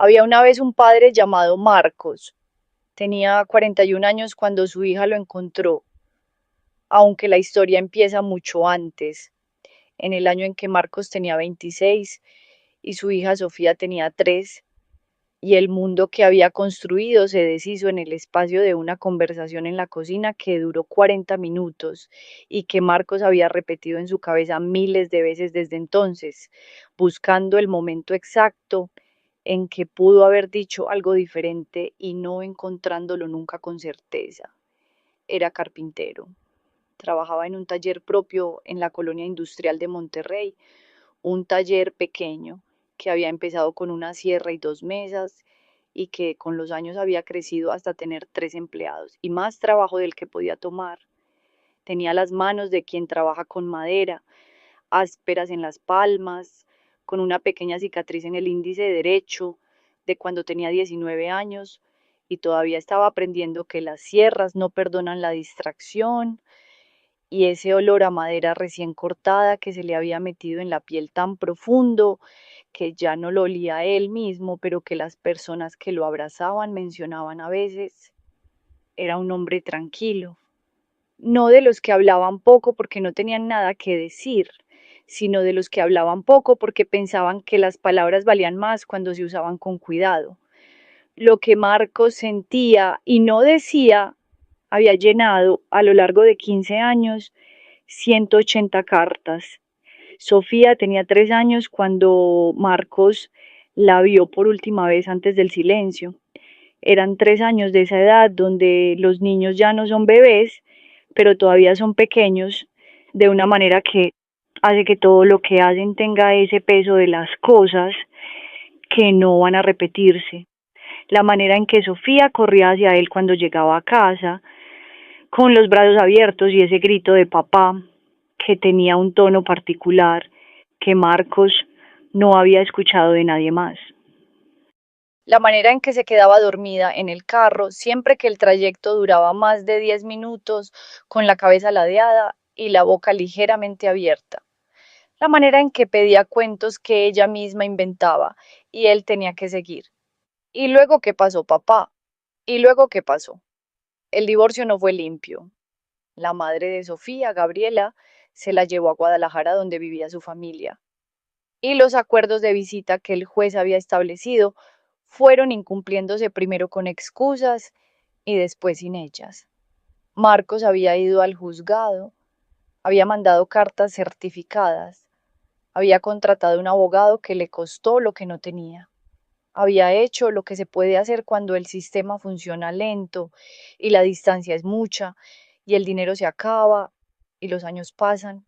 Había una vez un padre llamado Marcos. Tenía 41 años cuando su hija lo encontró, aunque la historia empieza mucho antes, en el año en que Marcos tenía 26 y su hija Sofía tenía 3, y el mundo que había construido se deshizo en el espacio de una conversación en la cocina que duró 40 minutos y que Marcos había repetido en su cabeza miles de veces desde entonces, buscando el momento exacto en que pudo haber dicho algo diferente y no encontrándolo nunca con certeza. Era carpintero. Trabajaba en un taller propio en la colonia industrial de Monterrey, un taller pequeño que había empezado con una sierra y 2 mesas y que con los años había crecido hasta tener 3 empleados y más trabajo del que podía tomar. Tenía las manos de quien trabaja con madera, ásperas en las palmas, con una pequeña cicatriz en el índice derecho de cuando tenía 19 años y todavía estaba aprendiendo que las sierras no perdonan la distracción y ese olor a madera recién cortada que se le había metido en la piel tan profundo que ya no lo olía él mismo, pero que las personas que lo abrazaban mencionaban a veces. Era un hombre tranquilo, no de los que hablaban poco porque no tenían nada que decir, sino de los que hablaban poco porque pensaban que las palabras valían más cuando se usaban con cuidado. Lo que Marcos sentía y no decía había llenado a lo largo de 15 años 180 cartas. Sofía tenía 3 años cuando Marcos la vio por última vez antes del silencio. Eran 3 años de esa edad donde los niños ya no son bebés, pero todavía son pequeños, de una manera que hace que todo lo que hacen tenga ese peso de las cosas que no van a repetirse. La manera en que Sofía corría hacia él cuando llegaba a casa, con los brazos abiertos y ese grito de papá que tenía un tono particular que Marcos no había escuchado de nadie más. La manera en que se quedaba dormida en el carro siempre que el trayecto duraba más de 10 minutos, con la cabeza ladeada y la boca ligeramente abierta. La manera en que pedía cuentos que ella misma inventaba y él tenía que seguir. ¿Y luego qué pasó, papá? ¿Y luego qué pasó? El divorcio no fue limpio. La madre de Sofía, Gabriela, se la llevó a Guadalajara donde vivía su familia. Y los acuerdos de visita que el juez había establecido fueron incumpliéndose primero con excusas y después sin ellas. Marcos había ido al juzgado, había mandado cartas certificadas, había contratado un abogado que le costó lo que no tenía. Había hecho lo que se puede hacer cuando el sistema funciona lento y la distancia es mucha y el dinero se acaba y los años pasan.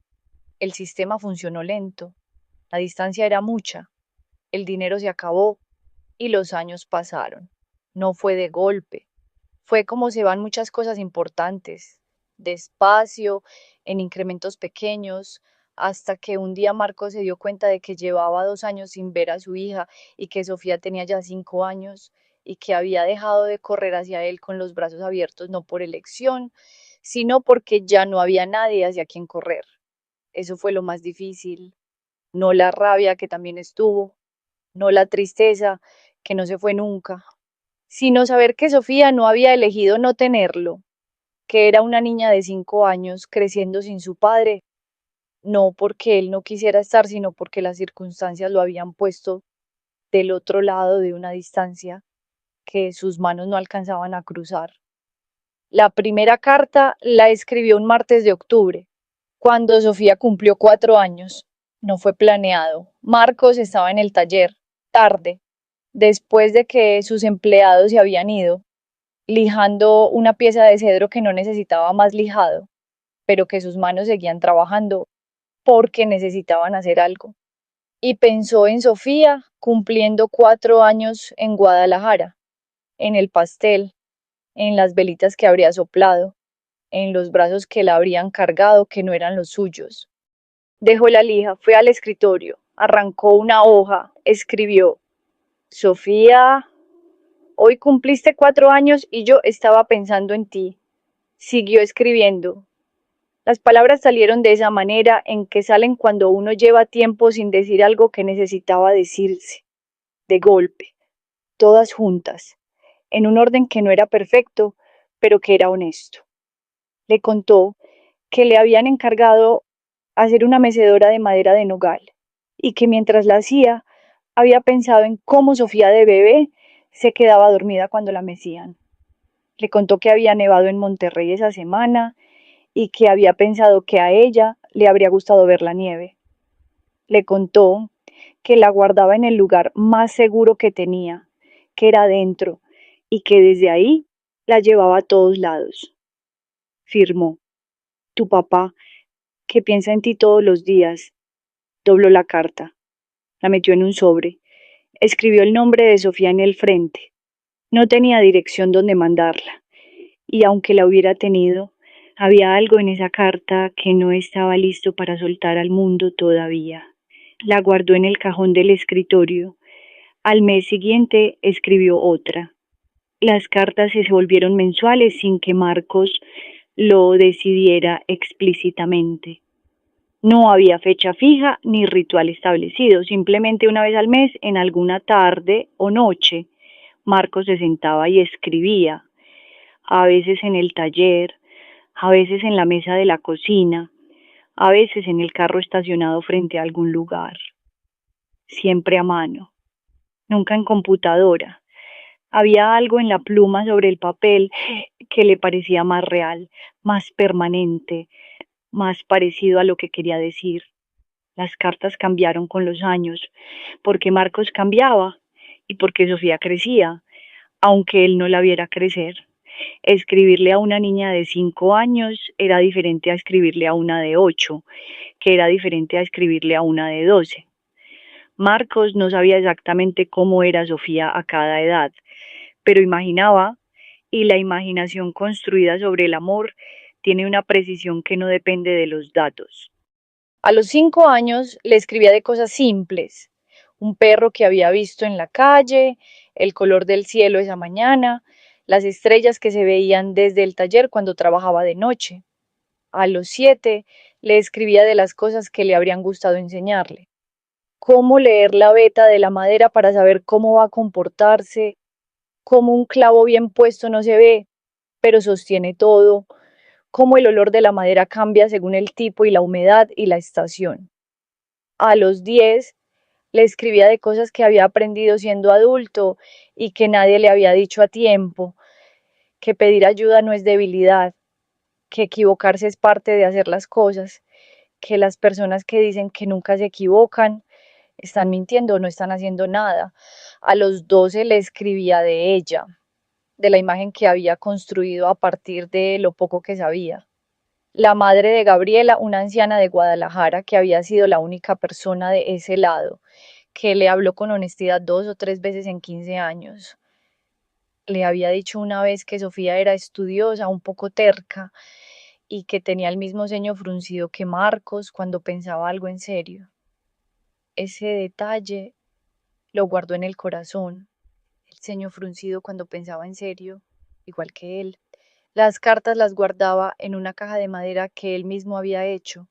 El sistema funcionó lento, la distancia era mucha, el dinero se acabó y los años pasaron. No fue de golpe, fue como se van muchas cosas importantes, despacio, en incrementos pequeños, hasta que un día Marco se dio cuenta de que llevaba 2 años sin ver a su hija y que Sofía tenía ya 5 años y que había dejado de correr hacia él con los brazos abiertos no por elección, sino porque ya no había nadie hacia quien correr. Eso fue lo más difícil, no la rabia que también estuvo, no la tristeza que no se fue nunca, sino saber que Sofía no había elegido no tenerlo, que era una niña de 5 años creciendo sin su padre, no porque él no quisiera estar, sino porque las circunstancias lo habían puesto del otro lado de una distancia que sus manos no alcanzaban a cruzar. La primera carta la escribió un martes de octubre, cuando Sofía cumplió 4 años. No fue planeado. Marcos estaba en el taller, tarde, después de que sus empleados se habían ido, lijando una pieza de cedro que no necesitaba más lijado, pero que sus manos seguían trabajando porque necesitaban hacer algo. Y pensó en Sofía cumpliendo 4 años en Guadalajara, en el pastel, en las velitas que habría soplado, en los brazos que la habrían cargado que no eran los suyos. Dejó la lija, fue al escritorio, arrancó una hoja, escribió: Sofía, hoy cumpliste 4 años y yo estaba pensando en ti. Siguió escribiendo. Las palabras salieron de esa manera en que salen cuando uno lleva tiempo sin decir algo que necesitaba decirse, de golpe. todas juntas, en un orden que no era perfecto, pero que era honesto. Le contó que le habían encargado hacer una mecedora de madera de nogal y que mientras la hacía había pensado en cómo Sofía de bebé se quedaba dormida cuando la mecían. Le contó que había nevado en Monterrey esa semana y que había pensado que a ella le habría gustado ver la nieve. Le contó que la guardaba en el lugar más seguro que tenía, que era adentro, y que desde ahí la llevaba a todos lados. Firmó: tu papá, que piensa en ti todos los días. Dobló la carta, la metió en un sobre, escribió el nombre de Sofía en el frente. No tenía dirección donde mandarla, y aunque la hubiera tenido, había algo en esa carta que no estaba listo para soltar al mundo todavía. La guardó en el cajón del escritorio. Al mes siguiente escribió otra. Las cartas se volvieron mensuales sin que Marcos lo decidiera explícitamente. No había fecha fija ni ritual establecido, simplemente una vez al mes, en alguna tarde o noche, Marcos se sentaba y escribía, a veces en el taller, a veces en la mesa de la cocina, a veces en el carro estacionado frente a algún lugar, siempre a mano, nunca en computadora. Había algo en la pluma sobre el papel que le parecía más real, más permanente, más parecido a lo que quería decir. Las cartas cambiaron con los años, porque Marcos cambiaba y porque Sofía crecía, aunque él no la viera crecer. Escribirle a una niña de 5 años era diferente a escribirle a una de 8, que era diferente a escribirle a una de 12. Marcos no sabía exactamente cómo era Sofía a cada edad, pero imaginaba, y la imaginación construida sobre el amor tiene una precisión que no depende de los datos. A los 5 años le escribía de cosas simples: un perro que había visto en la calle, el color del cielo esa mañana, las estrellas que se veían desde el taller cuando trabajaba de noche. A los 7 le escribía de las cosas que le habrían gustado enseñarle: cómo leer la veta de la madera para saber cómo va a comportarse, cómo un clavo bien puesto no se ve, pero sostiene todo, cómo el olor de la madera cambia según el tipo y la humedad y la estación. A los 10 le escribía de cosas que había aprendido siendo adulto y que nadie le había dicho a tiempo: que pedir ayuda no es debilidad, que equivocarse es parte de hacer las cosas, que las personas que dicen que nunca se equivocan están mintiendo o no están haciendo nada. A los 12 le escribía de ella, de la imagen que había construido a partir de lo poco que sabía. La madre de Gabriela, una anciana de Guadalajara que había sido la única persona de ese lado, que le habló con honestidad 2 o 3 veces en 15 años. Le había dicho una vez que Sofía era estudiosa, un poco terca, y que tenía el mismo ceño fruncido que Marcos cuando pensaba algo en serio. Ese detalle lo guardó en el corazón, el ceño fruncido cuando pensaba en serio, igual que él. Las cartas las guardaba en una caja de madera que él mismo había hecho.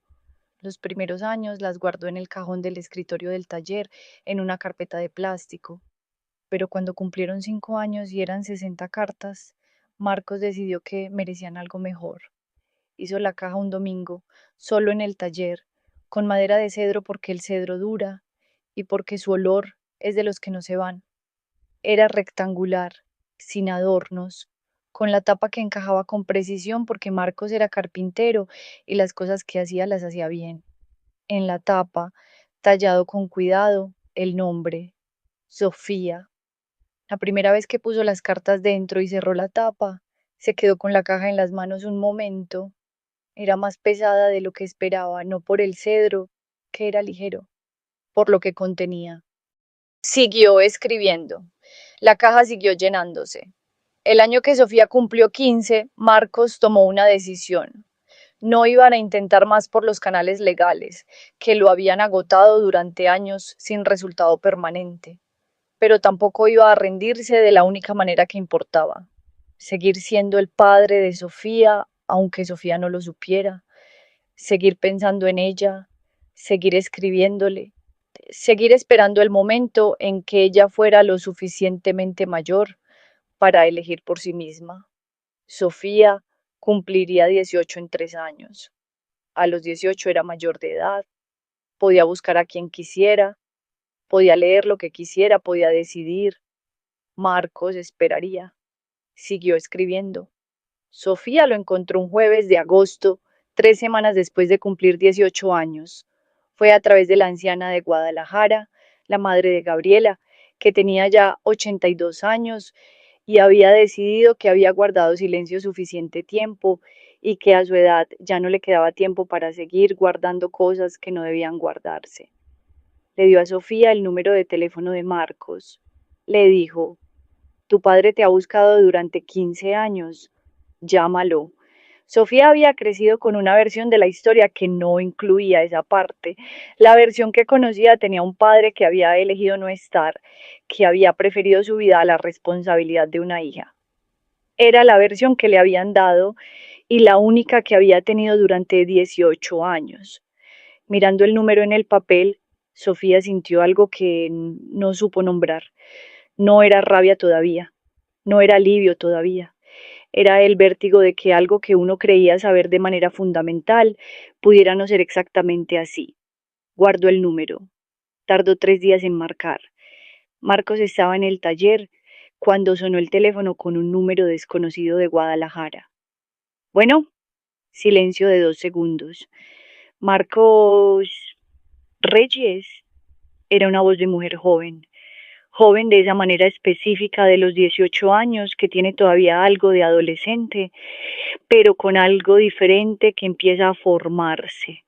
Los primeros años las guardó en el cajón del escritorio del taller, en una carpeta de plástico. Pero cuando cumplieron 5 años y eran 60 cartas, Marcos decidió que merecían algo mejor. Hizo la caja un domingo, solo en el taller, con madera de cedro porque el cedro dura y porque su olor es de los que no se van. Era rectangular, sin adornos, con la tapa que encajaba con precisión porque Marcos era carpintero y las cosas que hacía las hacía bien. En la tapa, tallado con cuidado, el nombre: Sofía. La primera vez que puso las cartas dentro y cerró la tapa, se quedó con la caja en las manos un momento. Era más pesada de lo que esperaba, no por el cedro, que era ligero, por lo que contenía. Siguió escribiendo. La caja siguió llenándose. El año que Sofía cumplió 15, Marcos tomó una decisión. No iban a intentar más por los canales legales, que lo habían agotado durante años sin resultado permanente. Pero tampoco iba a rendirse de la única manera que importaba: seguir siendo el padre de Sofía, aunque Sofía no lo supiera, seguir pensando en ella, seguir escribiéndole, seguir esperando el momento en que ella fuera lo suficientemente mayor para elegir por sí misma. Sofía cumpliría 18 en 3 años. A los 18 era mayor de edad, podía buscar a quien quisiera, podía leer lo que quisiera, podía decidir. Marcos esperaría. Siguió escribiendo. Sofía lo encontró un jueves de agosto, 3 semanas después de cumplir 18 años. Fue a través de la anciana de Guadalajara, la madre de Gabriela, que tenía ya 82 años y había decidido que había guardado silencio suficiente tiempo y que a su edad ya no le quedaba tiempo para seguir guardando cosas que no debían guardarse. Le dio a Sofía el número de teléfono de Marcos. Le dijo: tu padre te ha buscado durante 15 años. Llámalo. Sofía había crecido con una versión de la historia que no incluía esa parte. La versión que conocía tenía un padre que había elegido no estar, que había preferido su vida a la responsabilidad de una hija. Era la versión que le habían dado y la única que había tenido durante 18 años. Mirando el número en el papel, Sofía sintió algo que no supo nombrar. No era rabia todavía, no era alivio todavía. Era el vértigo de que algo que uno creía saber de manera fundamental pudiera no ser exactamente así. Guardó el número. Tardó 3 días en marcar. Marcos estaba en el taller cuando sonó el teléfono con un número desconocido de Guadalajara. Bueno, silencio de 2 segundos. Marcos Reyes. Era una voz de mujer joven. Joven de esa manera específica de los 18 años que tiene todavía algo de adolescente, pero con algo diferente que empieza a formarse.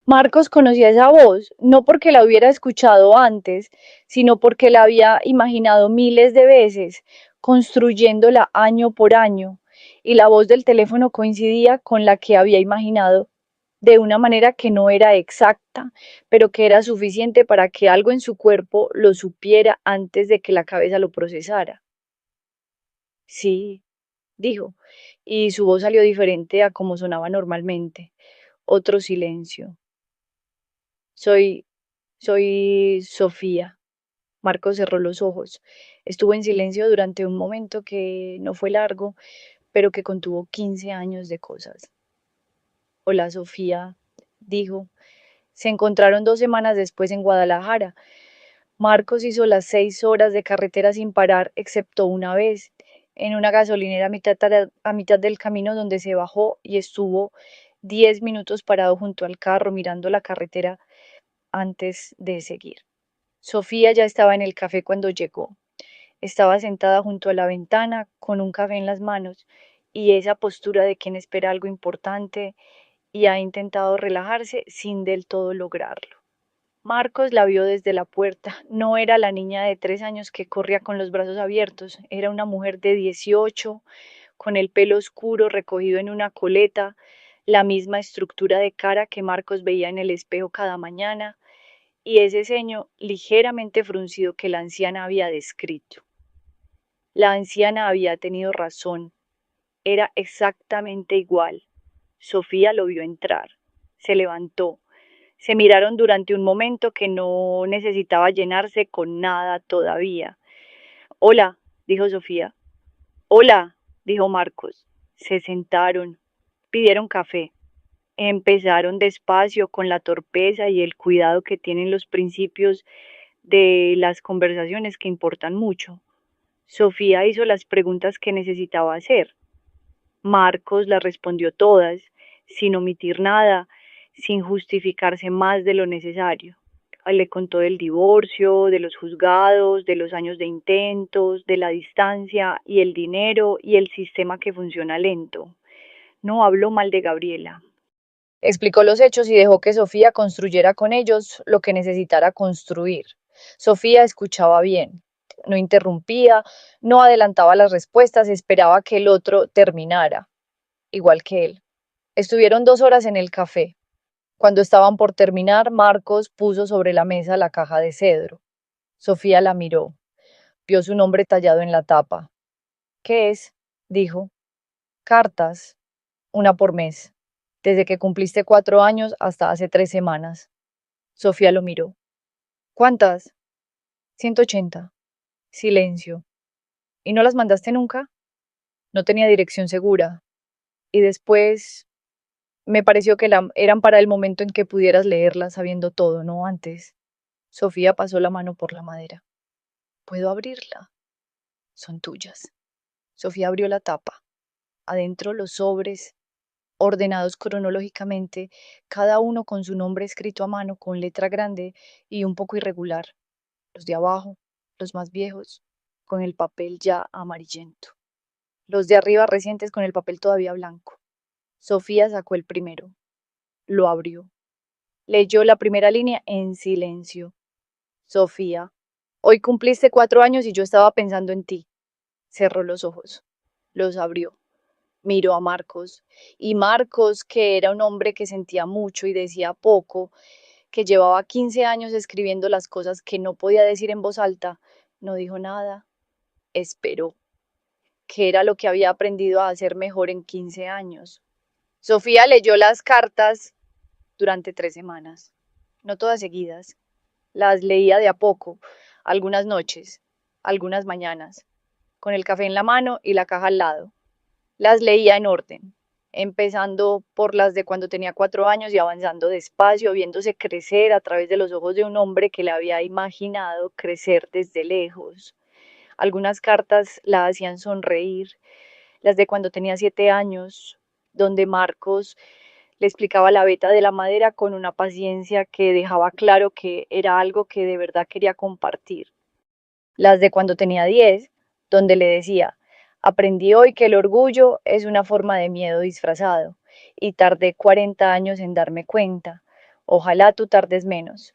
Marcos conocía esa voz, no porque la hubiera escuchado antes, sino porque la había imaginado miles de veces, construyéndola año por año, y la voz del teléfono coincidía con la que había imaginado de una manera que no era exacta, pero que era suficiente para que algo en su cuerpo lo supiera antes de que la cabeza lo procesara. Sí, dijo, y su voz salió diferente a como sonaba normalmente. Otro silencio. Soy, soy Sofía. Marco cerró los ojos. Estuvo en silencio durante un momento que no fue largo, pero que contuvo 15 años de cosas. Hola, Sofía, dijo. Se encontraron 2 semanas después en Guadalajara. Marcos hizo las 6 horas de carretera sin parar, excepto una vez, en una gasolinera a mitad del camino donde se bajó y estuvo 10 minutos parado junto al carro mirando la carretera antes de seguir. Sofía ya estaba en el café cuando llegó. Estaba sentada junto a la ventana con un café en las manos y esa postura de quien espera algo importante y ha intentado relajarse sin del todo lograrlo. Marcos la vio desde la puerta. No era la niña de 3 años que corría con los brazos abiertos. Era una mujer de 18, con el pelo oscuro recogido en una coleta, la misma estructura de cara que Marcos veía en el espejo cada mañana, y ese ceño ligeramente fruncido que la anciana había descrito. La anciana había tenido razón. Era exactamente igual. Sofía lo vio entrar. Se levantó. Se miraron durante un momento que no necesitaba llenarse con nada todavía. Hola, dijo Sofía. Hola, dijo Marcos. Se sentaron, pidieron café. Empezaron despacio con la torpeza y el cuidado que tienen los principios de las conversaciones que importan mucho. Sofía hizo las preguntas que necesitaba hacer. Marcos las respondió todas, sin omitir nada, sin justificarse más de lo necesario. Le contó del divorcio, de los juzgados, de los años de intentos, de la distancia y el dinero y el sistema que funciona lento. No habló mal de Gabriela. Explicó los hechos y dejó que Sofía construyera con ellos lo que necesitara construir. Sofía escuchaba bien, no interrumpía, no adelantaba las respuestas, esperaba que el otro terminara, igual que él. Estuvieron 2 horas en el café. Cuando estaban por terminar, Marcos puso sobre la mesa la caja de cedro. Sofía la miró. Vio su nombre tallado en la tapa. ¿Qué es? Dijo. Cartas, una por mes, desde que cumpliste 4 años hasta hace 3 semanas. Sofía lo miró. ¿Cuántas? 180. Silencio. ¿Y no las mandaste nunca? No tenía dirección segura. Y después me pareció que eran para el momento en que pudieras leerlas sabiendo todo, no antes. Sofía pasó la mano por la madera. ¿Puedo abrirla? Son tuyas. Sofía abrió la tapa. Adentro los sobres, ordenados cronológicamente, cada uno con su nombre escrito a mano con letra grande y un poco irregular. Los de abajo, los más viejos, con el papel ya amarillento. Los de arriba recientes con el papel todavía blanco. Sofía sacó el primero. Lo abrió. Leyó la primera línea en silencio. Sofía, hoy cumpliste 4 años y yo estaba pensando en ti. Cerró los ojos. Los abrió. Miró a Marcos. Y Marcos, que era un hombre que sentía mucho y decía poco, que llevaba 15 años escribiendo las cosas que no podía decir en voz alta, no dijo nada. Esperó, que era lo que había aprendido a hacer mejor en 15 años. Sofía leyó las cartas durante 3 semanas, no todas seguidas. Las leía de a poco, algunas noches, algunas mañanas, con el café en la mano y la caja al lado. Las leía en orden, empezando por las de cuando tenía 4 años y avanzando despacio, viéndose crecer a través de los ojos de un hombre que le había imaginado crecer desde lejos. Algunas cartas la hacían sonreír, las de cuando tenía 7 años, donde Marcos le explicaba la beta de la madera con una paciencia que dejaba claro que era algo que de verdad quería compartir. Las de cuando tenía 10, donde le decía, aprendí hoy que el orgullo es una forma de miedo disfrazado, y tardé 40 años en darme cuenta. Ojalá tú tardes menos.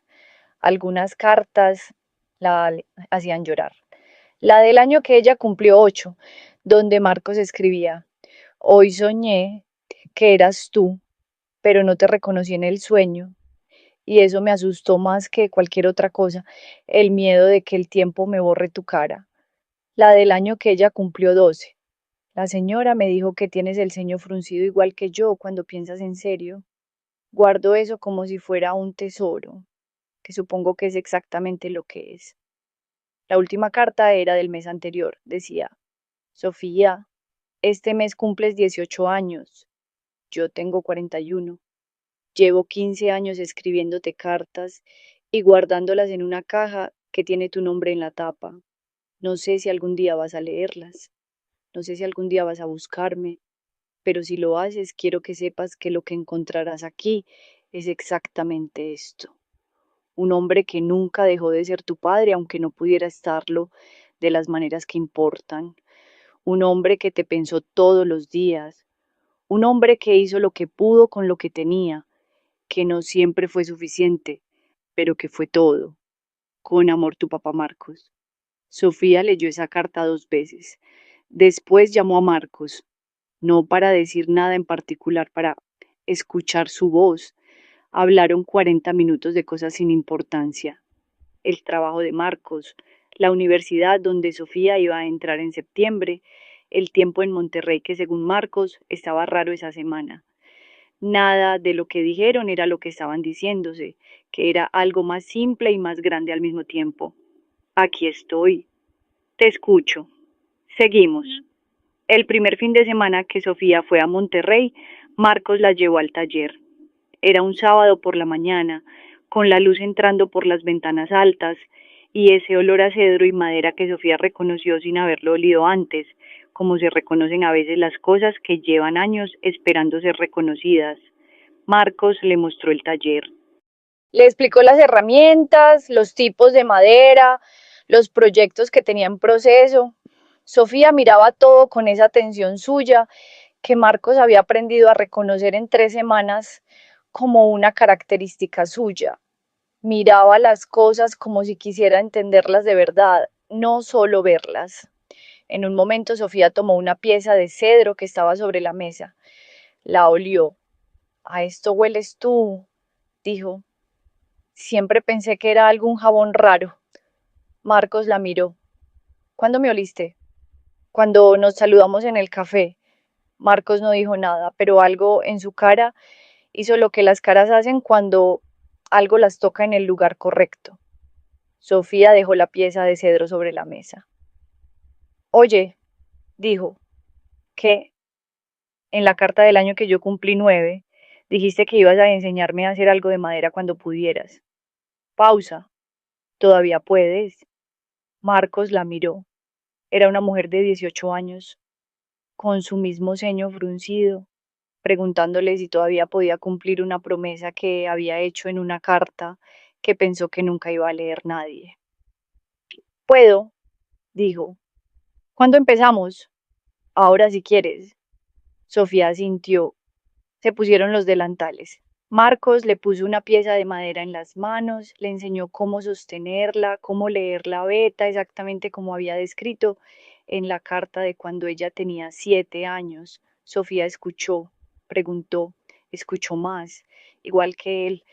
Algunas cartas la hacían llorar. La del año que ella cumplió 8, donde Marcos escribía, hoy soñé que eras tú, pero no te reconocí en el sueño, y eso me asustó más que cualquier otra cosa, el miedo de que el tiempo me borre tu cara. La del año que ella cumplió 12. La señora me dijo que tienes el ceño fruncido igual que yo cuando piensas en serio. Guardo eso como si fuera un tesoro, que supongo que es exactamente lo que es. La última carta era del mes anterior. Decía, Sofía, este mes cumples 18 años. Yo tengo 41. Llevo 15 años escribiéndote cartas y guardándolas en una caja que tiene tu nombre en la tapa. No sé si algún día vas a leerlas. No sé si algún día vas a buscarme, pero si lo haces, quiero que sepas que lo que encontrarás aquí es exactamente esto. Un hombre que nunca dejó de ser tu padre, aunque no pudiera estarlo de las maneras que importan. Un hombre que te pensó todos los días. Un hombre que hizo lo que pudo con lo que tenía, que no siempre fue suficiente, pero que fue todo. Con amor, tu papá Marcos. Sofía leyó esa carta 2 veces. Después llamó a Marcos, no para decir nada en particular, para escuchar su voz. Hablaron 40 minutos de cosas sin importancia. El trabajo de Marcos, la universidad donde Sofía iba a entrar en septiembre, el tiempo en Monterrey que según Marcos estaba raro esa semana. Nada de lo que dijeron era lo que estaban diciéndose, que era algo más simple y más grande al mismo tiempo. Aquí estoy. Te escucho. Seguimos. El primer fin de semana que Sofía fue a Monterrey, Marcos la llevó al taller. Era un sábado por la mañana, con la luz entrando por las ventanas altas y ese olor a cedro y madera que Sofía reconoció sin haberlo olido antes, como se reconocen a veces las cosas que llevan años esperando ser reconocidas. Marcos le mostró el taller. Le explicó las herramientas, los tipos de madera, los proyectos que tenía en proceso. Sofía miraba todo con esa atención suya que Marcos había aprendido a reconocer en 3 semanas como una característica suya. Miraba las cosas como si quisiera entenderlas de verdad, no solo verlas. En un momento Sofía tomó una pieza de cedro que estaba sobre la mesa. La olió. A esto hueles tú, dijo. Siempre pensé que era algún jabón raro. Marcos la miró. ¿Cuándo me oliste? Cuando nos saludamos en el café. Marcos no dijo nada, pero algo en su cara hizo lo que las caras hacen cuando algo las toca en el lugar correcto. Sofía dejó la pieza de cedro sobre la mesa. Oye, dijo, que en la carta del año que yo cumplí 9, dijiste que ibas a enseñarme a hacer algo de madera cuando pudieras. Pausa. Todavía puedes. Marcos la miró. Era una mujer de 18 años, con su mismo ceño fruncido, preguntándole si todavía podía cumplir una promesa que había hecho en una carta que pensó que nunca iba a leer nadie. Puedo, dijo. ¿Cuándo empezamos? Ahora si quieres. Sofía asintió. Se pusieron los delantales. Marcos le puso una pieza de madera en las manos, le enseñó cómo sostenerla, cómo leer la veta, exactamente como había descrito en la carta de cuando ella tenía 7 años. Sofía escuchó, preguntó, escuchó más, igual que él.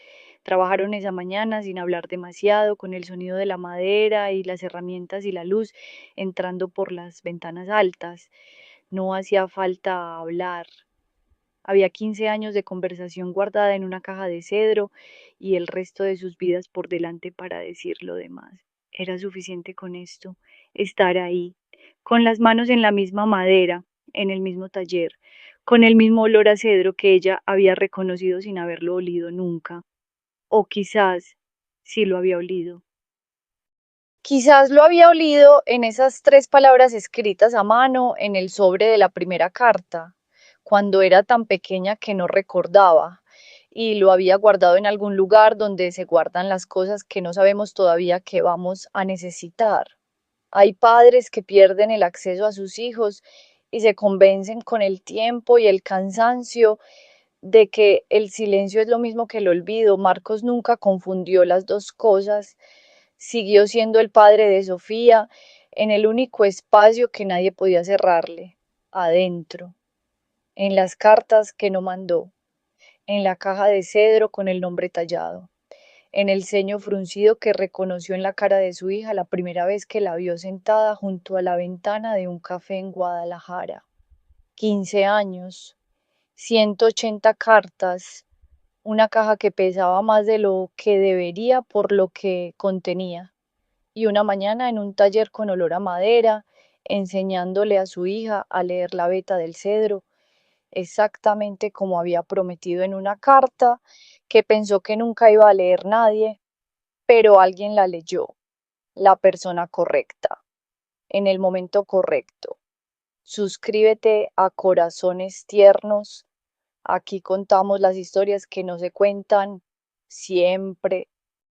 Trabajaron esa mañana sin hablar demasiado, con el sonido de la madera y las herramientas y la luz entrando por las ventanas altas. No hacía falta hablar. Había 15 años de conversación guardada en una caja de cedro y el resto de sus vidas por delante para decir lo demás. Era suficiente con esto, estar ahí, con las manos en la misma madera, en el mismo taller, con el mismo olor a cedro que ella había reconocido sin haberlo olido nunca. O quizás sí lo había olido. Quizás lo había olido en esas 3 palabras escritas a mano en el sobre de la primera carta, cuando era tan pequeña que no recordaba, y lo había guardado en algún lugar donde se guardan las cosas que no sabemos todavía que vamos a necesitar. Hay padres que pierden el acceso a sus hijos y se convencen con el tiempo y el cansancio de que el silencio es lo mismo que el olvido. Marcos nunca confundió las dos cosas. Siguió siendo el padre de Sofía en el único espacio que nadie podía cerrarle, adentro, en las cartas que no mandó, en la caja de cedro con el nombre tallado, en el ceño fruncido que reconoció en la cara de su hija la primera vez que la vio sentada junto a la ventana de un café en Guadalajara. 15 años, 180 cartas, una caja que pesaba más de lo que debería por lo que contenía, y una mañana en un taller con olor a madera, enseñándole a su hija a leer la veta del cedro, exactamente como había prometido en una carta que pensó que nunca iba a leer nadie, pero alguien la leyó, la persona correcta, en el momento correcto. Suscríbete a Corazones Tiernos. Aquí contamos las historias que no se cuentan siempre